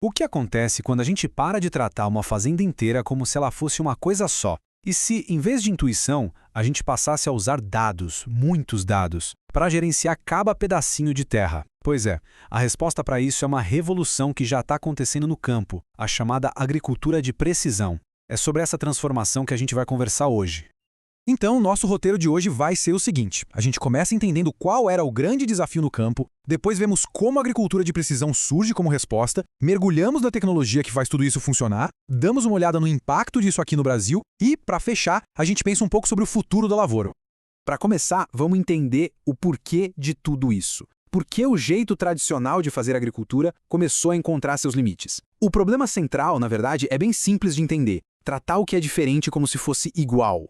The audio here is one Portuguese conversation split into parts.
O que acontece quando a gente para de tratar uma fazenda inteira como se ela fosse uma coisa só? E se, em vez de intuição, a gente passasse a usar dados, muitos dados, para gerenciar cada pedacinho de terra? Pois é, a resposta para isso é uma revolução que já está acontecendo no campo, a chamada agricultura de precisão. É sobre essa transformação que a gente vai conversar hoje. Então, nosso roteiro de hoje vai ser o seguinte: a gente começa entendendo qual era o grande desafio no campo, depois vemos como a agricultura de precisão surge como resposta, mergulhamos na tecnologia que faz tudo isso funcionar, damos uma olhada no impacto disso aqui no Brasil e, para fechar, a gente pensa um pouco sobre o futuro da lavoura. Para começar, vamos entender o porquê de tudo isso. Por que o jeito tradicional de fazer agricultura começou a encontrar seus limites? O problema central, na verdade, é bem simples de entender: tratar o que é diferente como se fosse igual.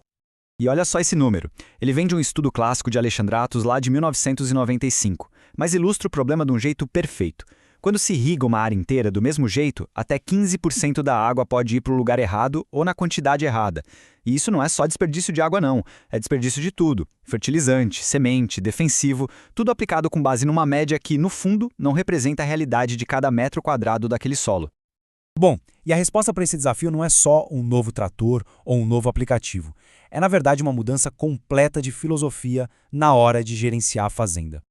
E olha só esse número. Ele vem de um estudo clássico de Alexandratos lá de 1995, mas ilustra o problema de um jeito perfeito. Quando se irriga uma área inteira do mesmo jeito, até 15% da água pode ir para o lugar errado ou na quantidade errada. E isso não é só desperdício de água não, é desperdício de tudo. Fertilizante, semente, defensivo, tudo aplicado com base numa média que, no fundo, não representa a realidade de cada metro quadrado daquele solo. Bom, e a resposta para esse desafio não é só um novo trator ou um novo aplicativo. É, na verdade, uma mudança completa de filosofia na hora de gerenciar a fazenda.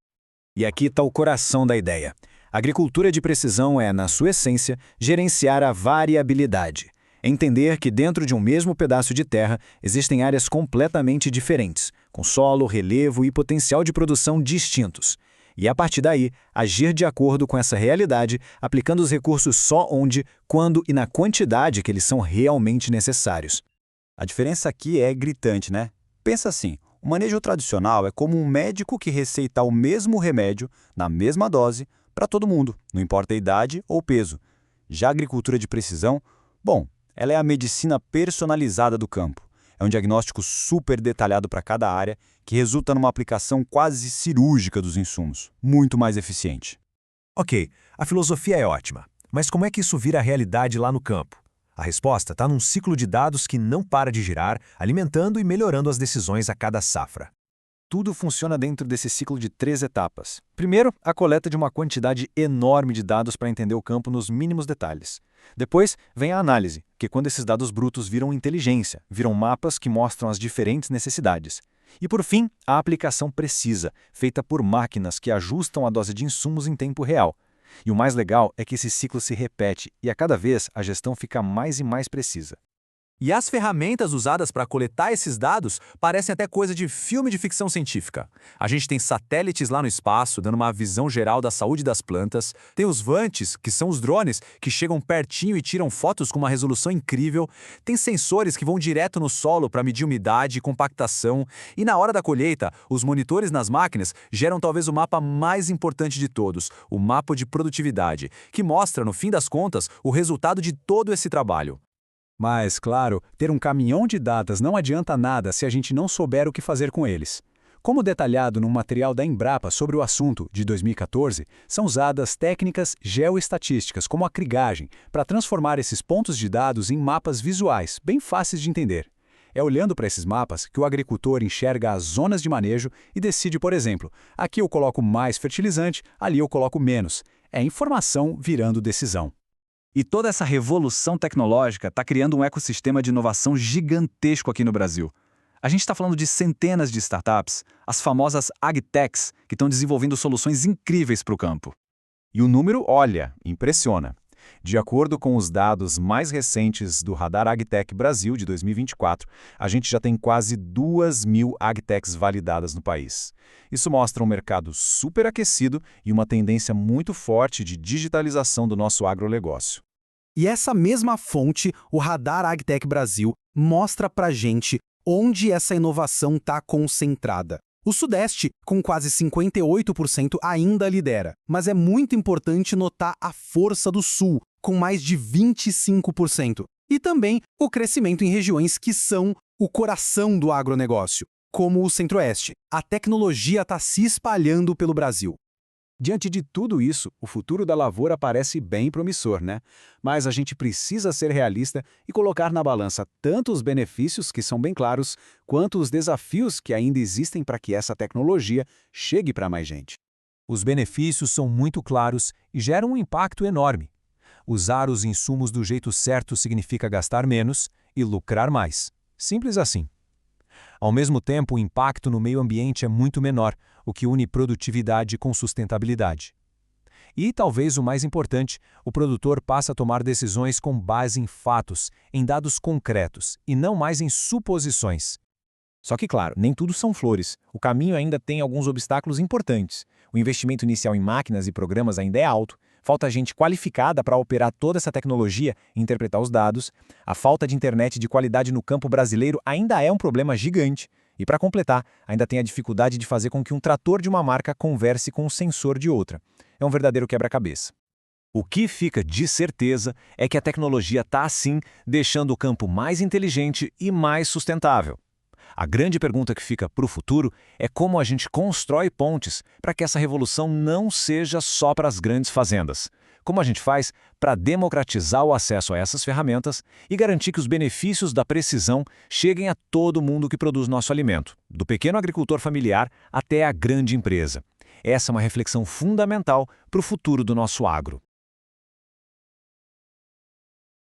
E aqui está o coração da ideia. A agricultura de precisão é, na sua essência, gerenciar a variabilidade. Entender que dentro de um mesmo pedaço de terra existem áreas completamente diferentes, com solo, relevo e potencial de produção distintos. E a partir daí, agir de acordo com essa realidade, aplicando os recursos só onde, quando e na quantidade que eles são realmente necessários. A diferença aqui é gritante, né? Pensa assim, o manejo tradicional é como um médico que receita o mesmo remédio, na mesma dose, para todo mundo, não importa a idade ou peso. Já a agricultura de precisão, bom, ela é a medicina personalizada do campo. É um diagnóstico super detalhado para cada área, que resulta numa aplicação quase cirúrgica dos insumos, muito mais eficiente. Ok, a filosofia é ótima, mas como é que isso vira realidade lá no campo? A resposta está num ciclo de dados que não para de girar, alimentando e melhorando as decisões a cada safra. Tudo funciona dentro desse ciclo de 3 etapas. Primeiro, a coleta de uma quantidade enorme de dados para entender o campo nos mínimos detalhes. Depois, vem a análise, que é quando esses dados brutos viram inteligência, viram mapas que mostram as diferentes necessidades. E por fim, a aplicação precisa, feita por máquinas que ajustam a dose de insumos em tempo real. E o mais legal é que esse ciclo se repete e a cada vez a gestão fica mais e mais precisa. E as ferramentas usadas para coletar esses dados parecem até coisa de filme de ficção científica. A gente tem satélites lá no espaço, dando uma visão geral da saúde das plantas. Tem os vantes, que são os drones, que chegam pertinho e tiram fotos com uma resolução incrível. Tem sensores que vão direto no solo para medir umidade e compactação. E na hora da colheita, os monitores nas máquinas geram talvez o mapa mais importante de todos, o mapa de produtividade, que mostra, no fim das contas, o resultado de todo esse trabalho. Mas, claro, ter um caminhão de dados não adianta nada se a gente não souber o que fazer com eles. Como detalhado no material da Embrapa sobre o assunto, de 2014, são usadas técnicas geoestatísticas, como a krigagem, para transformar esses pontos de dados em mapas visuais, bem fáceis de entender. É olhando para esses mapas que o agricultor enxerga as zonas de manejo e decide, por exemplo, aqui eu coloco mais fertilizante, ali eu coloco menos. É informação virando decisão. E toda essa revolução tecnológica está criando um ecossistema de inovação gigantesco aqui no Brasil. A gente está falando de centenas de startups, as famosas AgTechs, que estão desenvolvendo soluções incríveis para o campo. E o número, olha, impressiona. De acordo com os dados mais recentes do Radar AgTech Brasil de 2024, a gente já tem quase 2.000 AgTechs validadas no país. Isso mostra um mercado superaquecido e uma tendência muito forte de digitalização do nosso agronegócio. E essa mesma fonte, o Radar AgTech Brasil, mostra pra gente onde essa inovação está concentrada. O Sudeste, com quase 58%, ainda lidera, mas é muito importante notar a força do Sul, com mais de 25%. E também o crescimento em regiões que são o coração do agronegócio, como o Centro-Oeste. A tecnologia está se espalhando pelo Brasil. Diante de tudo isso, o futuro da lavoura parece bem promissor, né? Mas a gente precisa ser realista e colocar na balança tanto os benefícios, que são bem claros, quanto os desafios que ainda existem para que essa tecnologia chegue para mais gente. Os benefícios são muito claros e geram um impacto enorme. Usar os insumos do jeito certo significa gastar menos e lucrar mais. Simples assim. Ao mesmo tempo, o impacto no meio ambiente é muito menor, o que une produtividade com sustentabilidade. E, talvez o mais importante, o produtor passa a tomar decisões com base em fatos, em dados concretos, e não mais em suposições. Só que, claro, nem tudo são flores. O caminho ainda tem alguns obstáculos importantes. O investimento inicial em máquinas e programas ainda é alto, falta gente qualificada para operar toda essa tecnologia e interpretar os dados, a falta de internet de qualidade no campo brasileiro ainda é um problema gigante, e, para completar, ainda tem a dificuldade de fazer com que um trator de uma marca converse com um sensor de outra. É um verdadeiro quebra-cabeça. O que fica de certeza é que a tecnologia está, assim, deixando o campo mais inteligente e mais sustentável. A grande pergunta que fica para o futuro é como a gente constrói pontes para que essa revolução não seja só para as grandes fazendas. Como a gente faz para democratizar o acesso a essas ferramentas e garantir que os benefícios da precisão cheguem a todo mundo que produz nosso alimento, do pequeno agricultor familiar até a grande empresa. Essa é uma reflexão fundamental para o futuro do nosso agro.